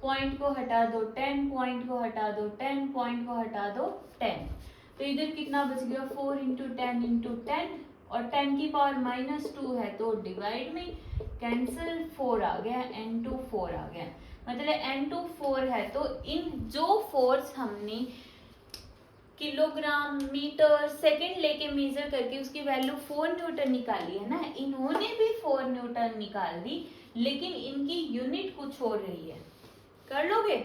पॉइंट को हटा दो 10, पॉइंट को हटा दो 10, पॉइंट को हटा दो 10। तो इधर कितना बच गया 4 इंटू 10 इंटू 10, और 10 की पावर -2 है तो डिवाइड में कैंसिल, 4 आ गया, N2 4 आ गया। मतलब N2 4 है। तो इन जो फोर्स हमने किलोग्राम मीटर सेकंड लेके मेजर करके उसकी वैल्यू 4 न्यूटन निकाली है ना, इन्होंने भी 4 न्यूटन निकाल दी, लेकिन इनकी यूनिट कुछ और रही है। कर लोगे।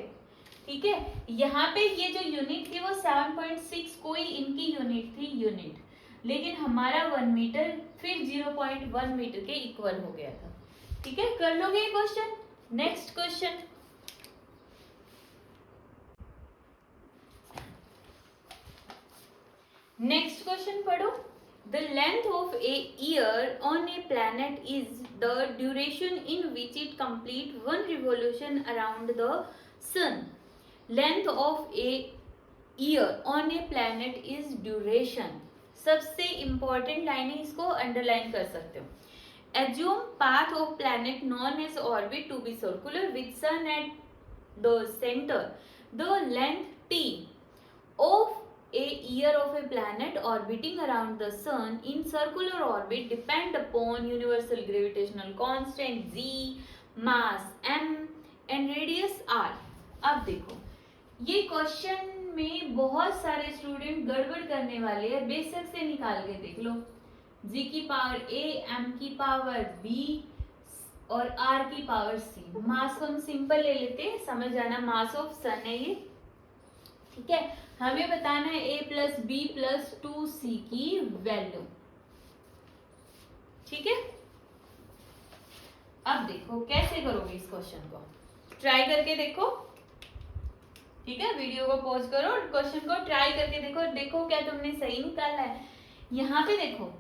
ठीक है। यहाँ पे ये जो यूनिट थी वो 7.6 कोई इनकी यूनिट थी यूनिट, लेकिन हमारा 1 मीटर फिर 0.1 मीटर के इक्वल हो गया था। ठीक है। कर लोगे question. Next question. Next question पढ़ो। The length of a year on a planet is the duration in which it complete 1 revolution around the sun. Length of a year on a planet is duration. सबसे important line है, इसको underline कर सकते हो। Assume path of planet known as orbit to be circular with sun at the center, the length t of a year of a planet orbiting around the sun in circular orbit depend upon universal gravitational constant g, mass m and radius r. अब देखो ये question में बहुत सारे student गड़बड़ करने वाले हैं, बेशक से निकाल के देख लो, g की पावर a, m की पावर b और r की पावर c। मास को हम सिंपल ले लेते हैं, समझ जाना मास ऑफ सन है ये, ठीक है। हमें बताना है a plus b plus 2c की वैल्यू, ठीक है। अब देखो कैसे करोगे इस क्वेश्चन को, ट्राई करके देखो, ठीक है। वीडियो को पॉज करो और क्वेश्चन को ट्राई करके देखो, देखो क्या तुमने सही निकाला है। यहाँ पे देखो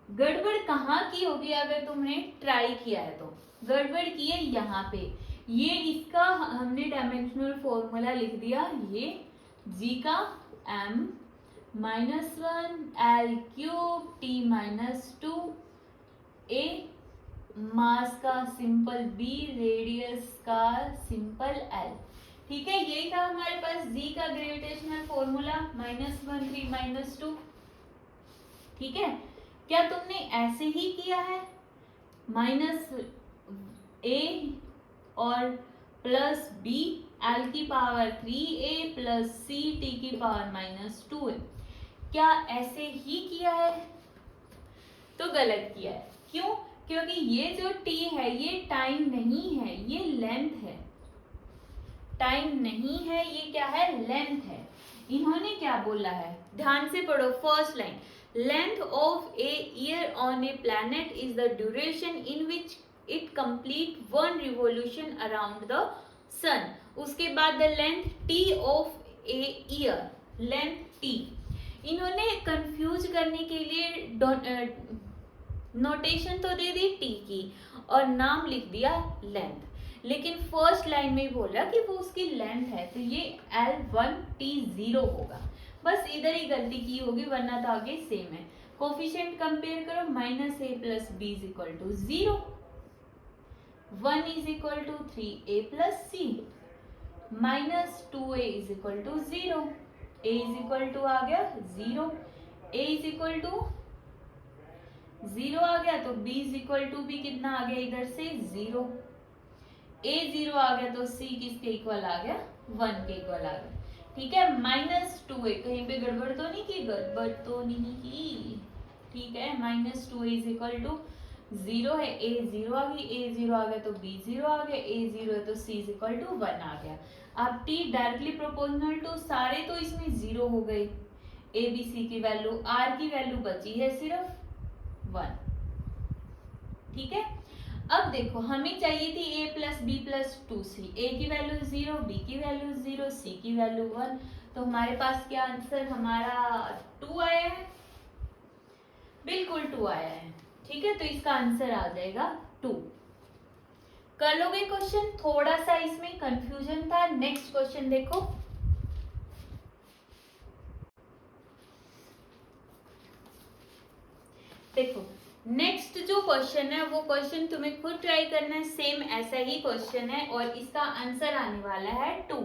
गड़बड़ कहाँ की होगी अगर तुमने ट्राई किया है तो, गड़बड़ की है यहाँ पे, ये इसका हमने डायमेंशनल फॉर्मूला लिख दिया, ये g का m minus 1 L cube T minus 2 a, मास का सिंपल b, रेडियस का सिंपल l, ठीक है। यही था हमारे पास g का ग्रेविटेशनल फॉर्मूला -1 3 -2, ठीक है। क्या तुमने ऐसे ही किया है, माइनस a और प्लस b एल की power 3a plus c T की पावर -2a, क्या ऐसे ही किया है? तो गलत किया है। क्यों? क्योंकि ये जो t है ये टाइम नहीं है, ये लेंथ है, टाइम नहीं है, ये क्या है, लेंथ है। इन्होंने क्या बोला है, ध्यान से पढ़ो first line, length of a year on a planet is the duration in which it complete one revolution around the sun. उसके बाद the length T of a year, length T. इन्होंने कंफ्यूज करने के लिए नोटेशन तो दे दी T की और नाम लिख दिया लेंथ, लेकिन फर्स्ट लाइन में बोला कि वो उसकी लेंथ है, तो ये L1T0 होगा। बस इधर ही गलती की होगी, वरना तो आगे सेम है। कोफिशिएंट कंपेयर करो, -a plus b is equal to 0, 1 is equal to 3a plus c, -2a is equal to 0, a is equal to आ गया 0, a इज इक्वल टू 0 आ गया, तो b इज इक्वल टू भी कितना आ गया इधर से 0, a 0 आ गया, तो c किसके इक्वल आ गया, 1 के इक्वल आ गया, ठीक है। -2a, कहीं पे गड़बड़ तो नहीं की, गड़बड़ तो नहीं की, ठीक है। -2a इज इक्वल टू 0 है, a 0 आ गई, a 0 आ गया तो b 0 आ गया, a 0 है तो c इज इक्वल टू 1 आ गया। अब t डायरेक्टली प्रोपोर्शनल टू, सारे तो इसमें 0 हो गए, a b c की वैल्यू, r की वैल्यू बची है सिर्फ 1, ठीक है। अब देखो हमें चाहिए थी a plus b plus 2c, a की वैल्यू 0, b की वैल्यू 0, c की वैल्यू 1, तो हमारे पास क्या आंसर हमारा 2 आया है, बिल्कुल 2 आया है, ठीक है। तो इसका आंसर आ जाएगा 2। कर लोगे क्वेश्चन, थोड़ा सा इसमें कंफ्यूजन था। नेक्स्ट क्वेश्चन देखो, देखो नेक्स्ट जो क्वेश्चन है वो क्वेश्चन तुम्हें खुद ट्राई करना है, सेम ऐसा ही क्वेश्चन है और इसका आंसर आने वाला है 2,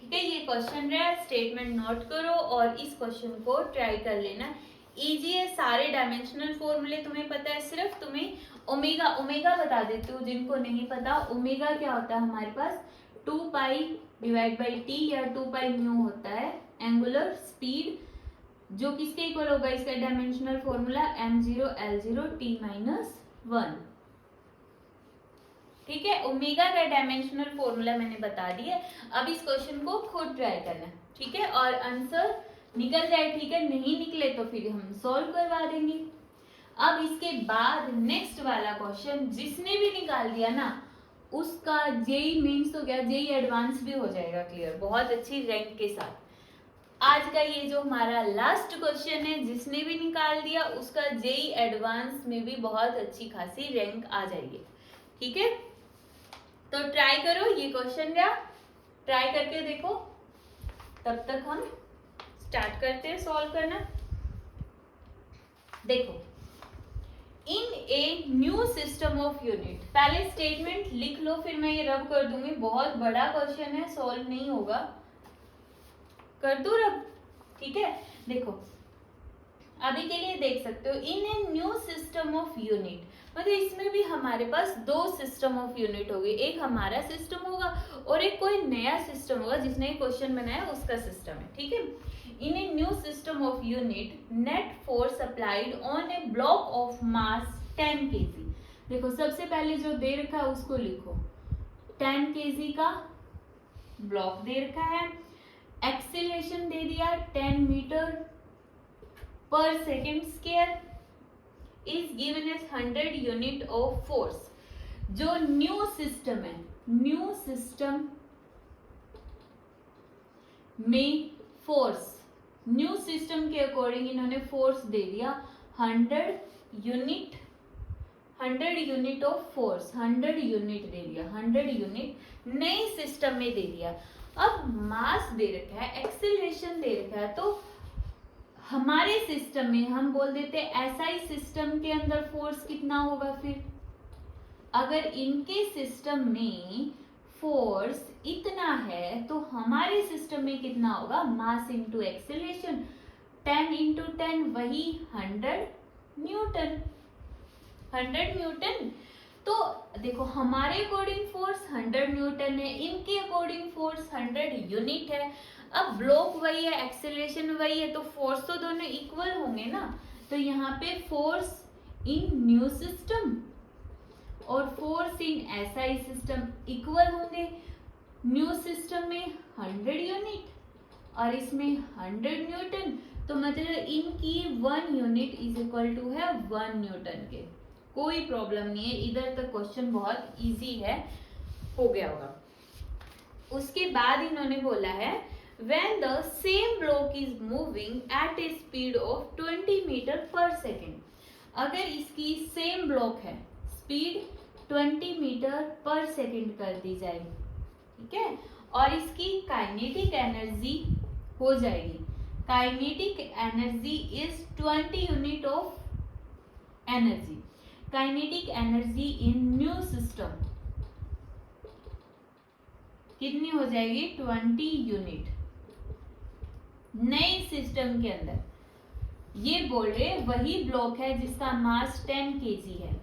ठीक है। ये क्वेश्चन है, स्टेटमेंट नोट करो और इस क्वेश्चन को ट्राई कर लेना। इजी है, सारे डायमेंशनल फॉर्मूले तुम्हें पता है, सिर्फ तुम्हें ओमेगा बता देती हूँ जिनको नहीं पता। ओमेगा क्या होता है हमारे पास, 2 पाई डिवाइड बाई टी या 2 पाई न्यू होता है एंगुलर स्पीड, जो किसके इक्वल होगा, इसका dimensional formula m0 L0 t - 1, ठीक है। ओमेगा का डायमेंशनल फॉर्मूला मैंने बता दिया। अब इस क्वेश्चन को खुद ट्राई करना, ठीक है, और आंसर निकल जाए, ठीक है, नहीं निकले तो फिर हम सॉल्व करवा देंगे। अब इसके बाद नेक्स्ट वाला क्वेश्चन जिसने भी निकाल दिया ना, उसका जेई मेंस तो क्या, जेई एडवांस भी हो जाएगा क्लियर, बहुत अच्छी रैंक के साथ। आज का ये जो हमारा लास्ट क्वेश्चन है, जिसने भी निकाल दिया उसका जेई एडवांस में भी बहुत अच्छी खासी रैंक आ जाएगी, ठीक है। तो ट्राई करो, ये क्वेश्चन क्या ट्राई करके देखो, तब तक हम स्टार्ट करते हैं सॉल्व करना। देखो in a new system of unit. पहले स्टेटमेंट लिख लो, फिर मैं ये रब कर दूंगी, बहुत बड़ा क्वेश्चन है, सॉल्व नहीं होगा, कर दो रब, ठीक है। देखो अभी के लिए देख सकते हो, in a new system of unit, मतलब इसमें भी हमारे पास दो सिस्टम ऑफ यूनिट होगी, एक हमारा सिस्टम होगा और एक कोई नया सिस्टम होगा जिसने क्वेश्चन बनाया उसका सिस्टम है, ठीक है। In a new system of unit net force applied on a block of mass 10 kg। देखो सबसे पहले जो दे रखा है उसको लिखो, 10 kg का ब्लॉक दे रखा है, एक्सीलरेशन दे दिया 10 meter per second square, is given as 100 unit of force. जो न्यू सिस्टम है, न्यू सिस्टम में फोर्स, न्यू सिस्टम के अकॉर्डिंग इन्होंने फोर्स दे दिया 100 unit, 100 unit of force, 100 unit दे दिया, 100 यूनिट नए सिस्टम में दे दिया। अब मास दे रखा है, एक्सेलरेशन दे रखा है, तो हमारे सिस्टम में हम बोल देते हैं एसआई सिस्टम के अंदर फोर्स कितना होगा। फिर अगर इनके सिस्टम में फोर्स इतना है तो हमारे सिस्टम में कितना होगा, मास इंटू एक्सेलरेशन, 10 इंटू 10 वही 100 न्यूटन, 100 न्यूटन। तो देखो हमारे अकॉर्डिंग फोर्स 100 न्यूटन है, इनके अकॉर्डिंग फोर्स 100 यूनिट है। अब ब्लॉक वही है, एक्सेलरेशन वही है, तो फोर्स तो दोनों इक्वल होंगे ना। तो यहाँ पे फोर्स इन न्यू सिस्टम और force in SI system equal होंगे। न्यू सिस्टम में 100 यूनिट और इसमें 100 न्यूटन, तो मतलब इनकी 1 यूनिट इज इक्वल टू है 1 न्यूटन के। कोई प्रॉब्लम नहीं है, इधर तक क्वेश्चन बहुत इजी है, हो गया होगा। उसके बाद इन्होंने बोला है when the same block is moving at a speed of 20 metre per second. अगर इसकी सेम ब्लॉक है, स्पीड 20 मीटर पर सेकेंड कर दी जाएगी, ठीक है, और इसकी काइनेटिक एनर्जी हो जाएगी, kinetic energy is 20 unit of energy. Kinetic energy in new system कितनी हो जाएगी, 20 यूनिट नए सिस्टम के अंदर। ये बोल रहे वही ब्लॉक है जिसका मास 10 kg है,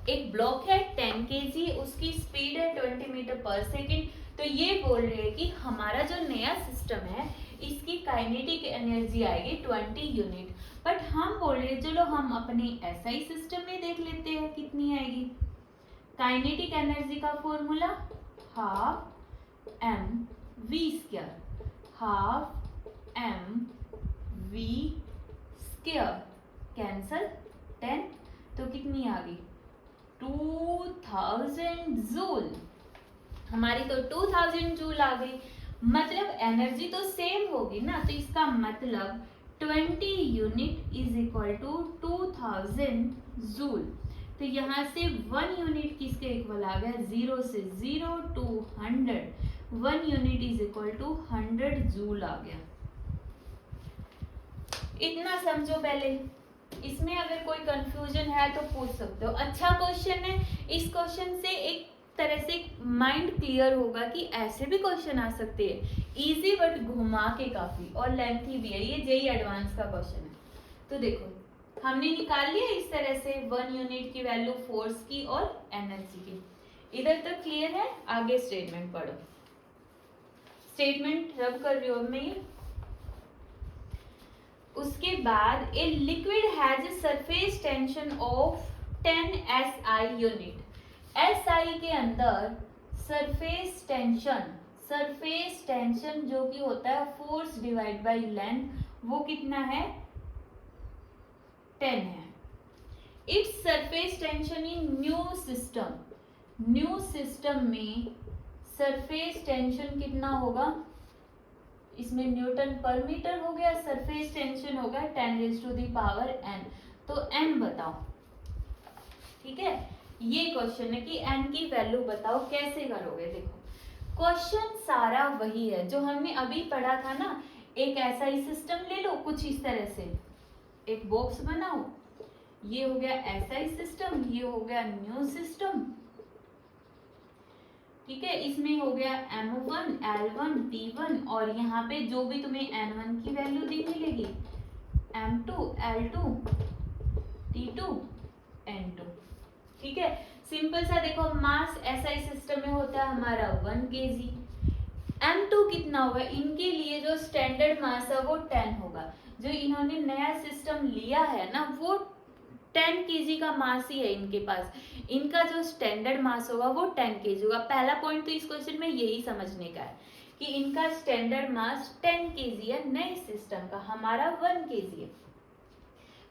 एक ब्लॉक है 10 kg, उसकी स्पीड है 20 मीटर पर सेकेंड। तो ये बोल रहे हैं कि हमारा जो नया सिस्टम है इसकी काइनेटिक एनर्जी आएगी 20 यूनिट। बट हम बोल रहे हैं चलो हम अपने एसआई सिस्टम में देख लेते हैं कितनी आएगी। काइनेटिक एनर्जी का formula half m v square, half m v square cancel 10, तो कितनी आ गई 2000 जूल। हमारी तो 2000 जूल आ गई, मतलब एनर्जी तो सेम होगी ना, तो इसका मतलब 20 unit is equal to 2000 joule. तो यहाँ से 1 यूनिट किसके इक्वल आ गया, 0 से 0 to 100, 1 unit is equal to 100 joule आ गया। इतना समझो पहले, इसमें अगर कोई कंफ्यूजन है तो पूछ सकते हो। अच्छा क्वेश्चन है, इस क्वेश्चन से एक तरह से माइंड क्लियर होगा कि ऐसे भी क्वेश्चन आ सकते हैं, इजी बट घुमा के काफी, और लेंथी भी है, ये जेई एडवांस का क्वेश्चन है। तो देखो हमने निकाल लिया इस तरह से 1 यूनिट की वैल्यू फोर्स की और एनर्जी की। इधर तक क्लियर है, आगे स्टेटमेंट पढ़ो। स्टेटमेंट रब कर रही हूं मैं ये। उसके बाद a liquid has a surface tension of 10 SI unit. SI के अंदर सरफेस टेंशन जो कि होता है फोर्स डिवाइड बाय लेंथ, वो कितना है 10 है। Its surface tension in new system में सरफेस टेंशन कितना होगा, इसमें न्यूटन पर मीटर हो गया, सरफेस टेंशन होगा 10⁻⁴n। तो n बताओ, ठीक है। ये क्वेश्चन है कि n की वैल्यू बताओ, कैसे करोगे। देखो क्वेश्चन सारा वही है जो हमने अभी पढ़ा था ना। एक ऐसा ही सिस्टम ले लो, कुछ इस तरह से एक बॉक्स बनाओ, ये हो गया SI सिस्टम, ये हो गया न्यू सिस्टम, ठीक है। इसमें हो गया M1, L1, T1 और यहाँ पे जो भी तुम्हें N1 की वैल्यू दी मिलेगी, M2, L2, T2, N2, ठीक है। सिंपल सा देखो, मास SI सिस्टम में होता है हमारा 1 kg। M2 कितना होगा, इनके लिए जो स्टैंडर्ड मास है वो 10 होगा। जो इन्होंने नया सिस्टम लिया है ना, वो 10 kg का मास ही है इनके पास। इनका जो स्टैंडर्ड मास होगा वो 10 kg होगा। पहला पॉइंट तो इस क्वेश्चन में यही समझने का है कि इनका स्टैंडर्ड मास 10 kg है नए सिस्टम का, हमारा 1 kg है।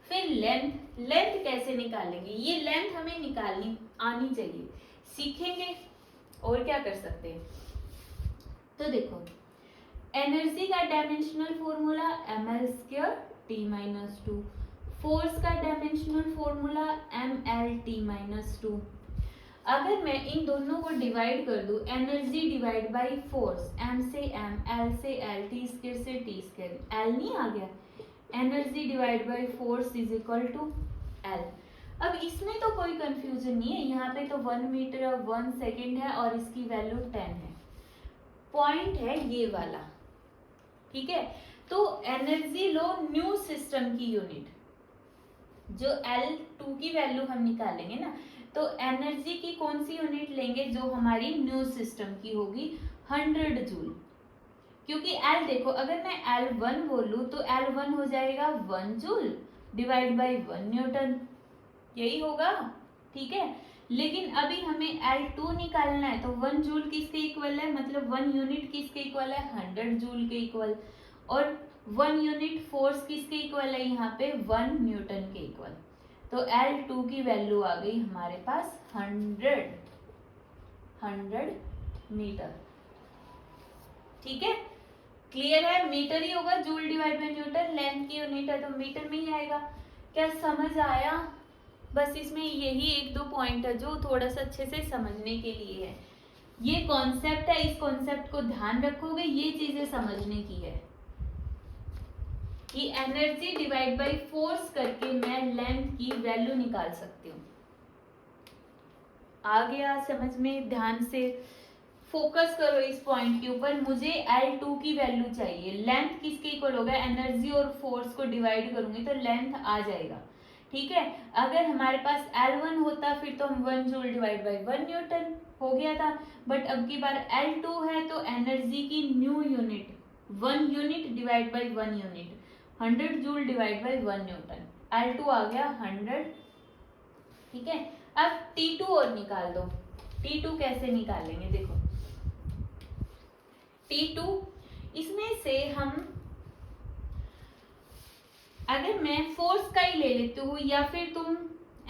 फिर लेंथ कैसे निकालेंगे, ये लेंथ हमें निकालनी आनी चाहिए, सीखेंगे और क्या कर सकते हैं। तो देखो, एनर्जी का dimensional formula ml² T-2, force का डायमेंशनल फॉर्मूला ml_T-2। अगर मैं इन दोनों को डिवाइड कर दूं, energy divide by force, m से m, l से l, t² से t², l नहीं आ गया, energy divide by force is equal to l। अब इसमें तो कोई कंफ्यूजन नहीं है, यहाँ पे तो 1 मीटर 1 सेकेंड है और इसकी वैल्यू 10 है। पॉइंट है ये वाला, ठीक है। तो एनर्जी लो न्यू सिस्टम की यूनिट, जो L2 की वैल्यू हम निकालेंगे ना, तो एनर्जी की कौन सी यूनिट लेंगे, जो हमारी न्यू सिस्टम की होगी 100 जूल। क्योंकि L देखो, अगर मैं L1 बोलूं तो L1 हो जाएगा 1 जूल डिवाइड बाय 1 न्यूटन, यही होगा, ठीक है। लेकिन अभी हमें L2 निकालना है, तो 1 जूल किसके इक्वल है, मतलब 1 यूनिट किसके इक्वल है, 100 जूल के इक्वल। और 1 यूनिट फोर्स किसके इक्वल है, यहाँ पे 1 न्यूटन के इक्वल। तो L2 की वैल्यू आ गई हमारे पास 100 मीटर, ठीक है। क्लियर है, मीटर ही होगा, joule divide by Newton, length की यूनिट है तो मीटर में ही आएगा। क्या समझ आया? बस इसमें यही 1-2 पॉइंट है जो थोड़ा सा अच्छे से समझने के लिए है। ये कॉन्सेप्ट है, इस कॉन्सेप्ट को ध्यान रखोगे, ये चीजें समझने की है कि एनर्जी डिवाइड बाय फोर्स करके मैं लेंथ की वैल्यू निकाल सकती हूँ। आ गया समझ में? ध्यान से फोकस करो इस पॉइंट के ऊपर। मुझे L2 की वैल्यू चाहिए, लेंथ किसके इक्वल होगा, एनर्जी और फोर्स को डिवाइड करूंगी तो लेंथ आ जाएगा, ठीक है। अगर हमारे पास L1 होता फिर तो हम 1 जूल डिवाइड बाय 1 न्यूटन हो गया था, बट अब की बार L2 है तो एनर्जी की new unit 1 unit divide by 1 unit, 100 joule divide by 1 Newton, L2 आ गया 100, ठीक है। अब T2 और निकाल दो। T2 कैसे निकालेंगे, देखो T2, इसमें से हम, अगर मैं फोर्स का ही ले लेती हूँ या फिर तुम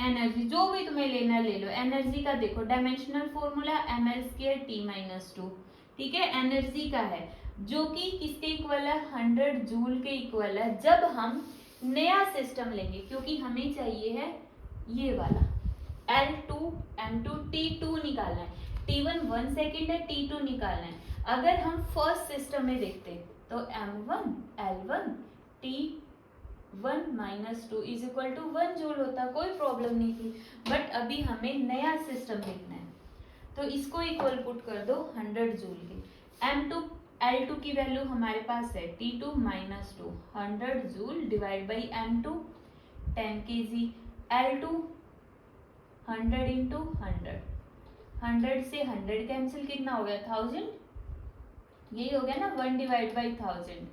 एनर्जी, जो भी तुम्हें लेना ले लो। एनर्जी का देखो डायमेंशनल फॉर्मूला ml² T-2, ठीक है। एनर्जी का है जो कि किसके इक्वल है, 100 जूल के इक्वल है, जब हम नया सिस्टम लेंगे, क्योंकि हमें चाहिए है ये वाला L2 M2 T2 निकालना है, T1 1 सेकेंड है, T2 निकालना है। अगर हम फर्स्ट सिस्टम में देखते तो M1 L1 T1 -2 is equal to 1 joule होता, कोई प्रॉब्लम नहीं थी। बट अभी हमें नया सिस्टम देखना है तो इसको इक्वल पुट कर दो 100 जूल के। M2 L2 की वैल्यू हमारे पास है T2 -2, 100 joule divide by M2 10 kg, L2 100 into 100, 100 से 100 कैंसिल, कितना हो गया 1000, यही हो गया ना 1 डिवाइड बाई 1000।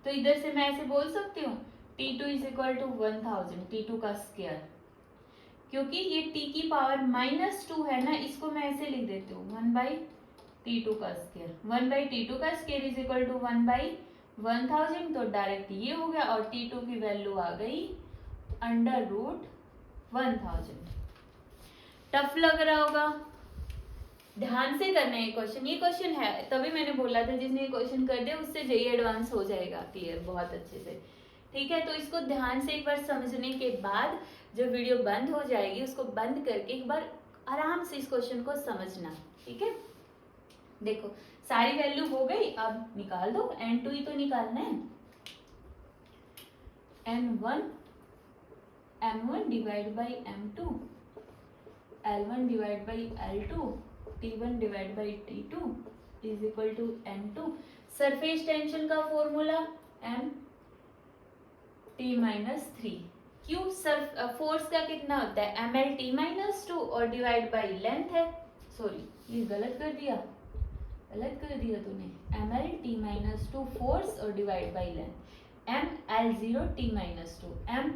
तो इधर से मैं ऐसे बोल सकती हूँ T2 is equal to 1000, T2 का स्क्वायर, क्योंकि ये T की पावर -2 है ना, इसको मैं ऐसे लिख देती हूँ 1 बाई T2 का स्क्वायर, 1 बाई T2 का square is equal to 1 by 1000, तो डायरेक्ट ये हो गया और T2 की वैल्यू आ गई √1000। टफ लग रहा होगा, ध्यान से करना है क्वेश्चन, ये क्वेश्चन है तभी मैंने बोला था जिसने ये क्वेश्चन कर दिया उससे जेईई एडवांस हो जाएगा क्लियर बहुत अच्छे से, ठीक है। तो इसको ध्यान से एक बार समझने के बाद जब वीडियो बंद हो जाएगी उसको बंद करके एक बार आराम से इस क्वेश्चन को समझना, ठीक है। देखो सारी वैल्यू हो गई, अब निकाल दो, N2 ही तो निकालना है, N1 m1 divide by m2, l1 divide by l2, t1 divide by t2 is equal to n2। Surface tension का फॉर्मूला m t माइनस 3। क्यों? फोर्स का कितना होता है ml t माइनस 2 और डिवाइड बाई लेंथ है, सॉरी ये गलत कर दिया तूने, ml t माइनस 2 फोर्स और divide by length, m l0 t minus 2, m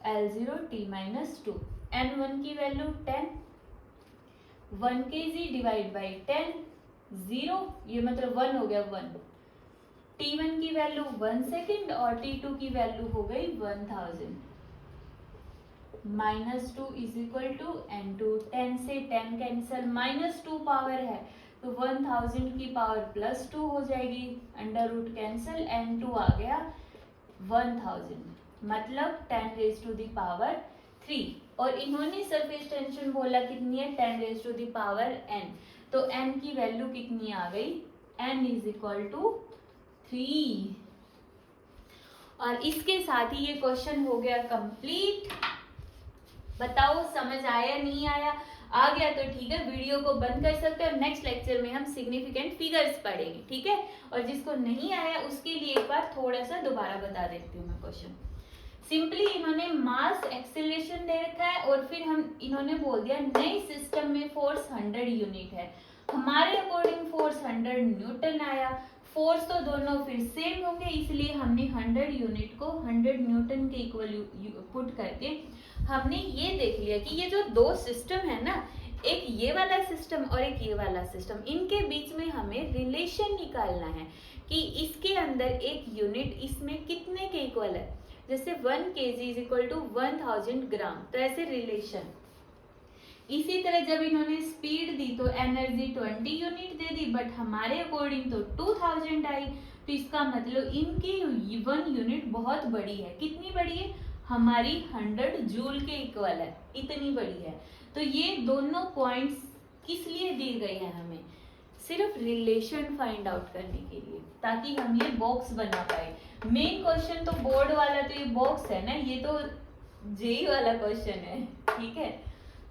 l0 t minus 2, n1 की वैल्यू 10, 1 kg डिवाइड बाई 10, 0, ये मतलब 1 हो गया 1, t1 की वैल्यू 1 सेकेंड और t2 की वैल्यू हो गई 1000, minus 2 is equal to n2, 10 से 10 कैंसिल, माइनस 2 पावर है तो 1000 की पावर प्लस 2 हो जाएगी, अंडर रूट कैंसिल, n2 आ गया 1000, मतलब 10 रेज टू द पावर 3। और इन्होंने सरफेस टेंशन बोला कितनी है 10 raise to the power n, तो n की वैल्यू कितनी आ गई, n इज इक्वल टू 3। और इसके साथ ही ये क्वेश्चन हो गया कंप्लीट। बताओ समझ आया नहीं आया? आ गया तो ठीक है, वीडियो को बंद कर सकते हैं और नेक्स्ट लेक्चर में हम सिग्निफिकेंट फिगर्स पढ़ेंगे, ठीक है। और जिसको नहीं आया उसके लिए एक बार थोड़ा सा दोबारा बता देती हूँ मैं क्वेश्चन। सिंपली इन्होंने मास एक्सेलरेशन दे रखा है और फिर इन्होंने बोल दिया नए सिस्टम में फोर्स 100 यूनिट है, हमारे अकॉर्डिंग फोर्स 100 न्यूटन आया। फोर्स तो दोनों फिर सेम होंगे, इसलिए हमने 100 यूनिट को 100 न्यूटन के इक्वल पुट करके हमने ये देख लिया कि ये जो दो सिस्टम है ना, एक ये वाला सिस्टम और एक ये वाला सिस्टम, इनके बीच में हमें रिलेशन निकालना है कि इसके अंदर एक यूनिट इसमें कितने के इक्वल है। जैसे 1 kg इज इक्वल टू 1000 ग्राम, तो ऐसे रिलेशन। इसी तरह जब इन्होंने स्पीड दी तो energy 20 unit they the, but हमारे अकॉर्डिंग तो 2000 आई, तो इसका मतलब इनकी 1 यूनिट बहुत बड़ी है। कितनी बड़ी है? हमारी 100 जूल के इक्वल है, इतनी बड़ी है। तो ये दोनों पॉइंट्स किस लिए दिए गए हैं हमें? सिर्फ रिलेशन फाइंड आउट करने के लिए, ताकि हम ये बॉक्स बना पाए। मेन क्वेश्चन तो बोर्ड वाला तो ये बॉक्स है ना, ये तो जेई वाला क्वेश्चन है, ठीक है।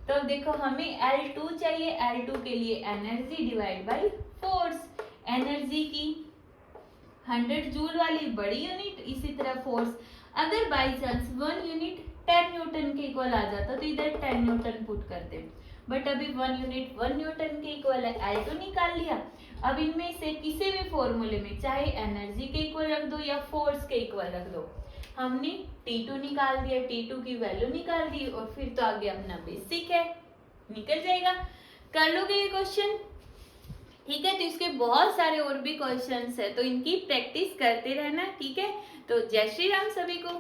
तो अब देखो हमें L2 चाहिए, L2 के लिए energy divide by force, energy की 100 जूल वाली बड़ी यूनिट, इसी तरह फोर्स। अगर बाई चांस 1 यूनिट 10 न्यूटन के इक्वल आ जाता तो इधर 10 न्यूटन पुट करते, बट अभी 1 यूनिट 1 न्यूटन के इक्वल है, L2 निकाल लिया। अब इनमें से किसी भी फॉर्मूले में चाहे एनर्जी के इक्वल रख दो या फोर्स के इक्वल रख दो, हमने T2 निकाल दिया, T2 की वैल्यू निकाल दी और फिर तो आगे अपना बेसिक है, निकल जाएगा। कर लोगे ये क्वेश्चन? ठीक है, तो इसके बहुत सारे और भी क्वेश्चंस है, तो इनकी प्रैक्टिस करते रहना, ठीक है। तो जय श्री राम सभी को।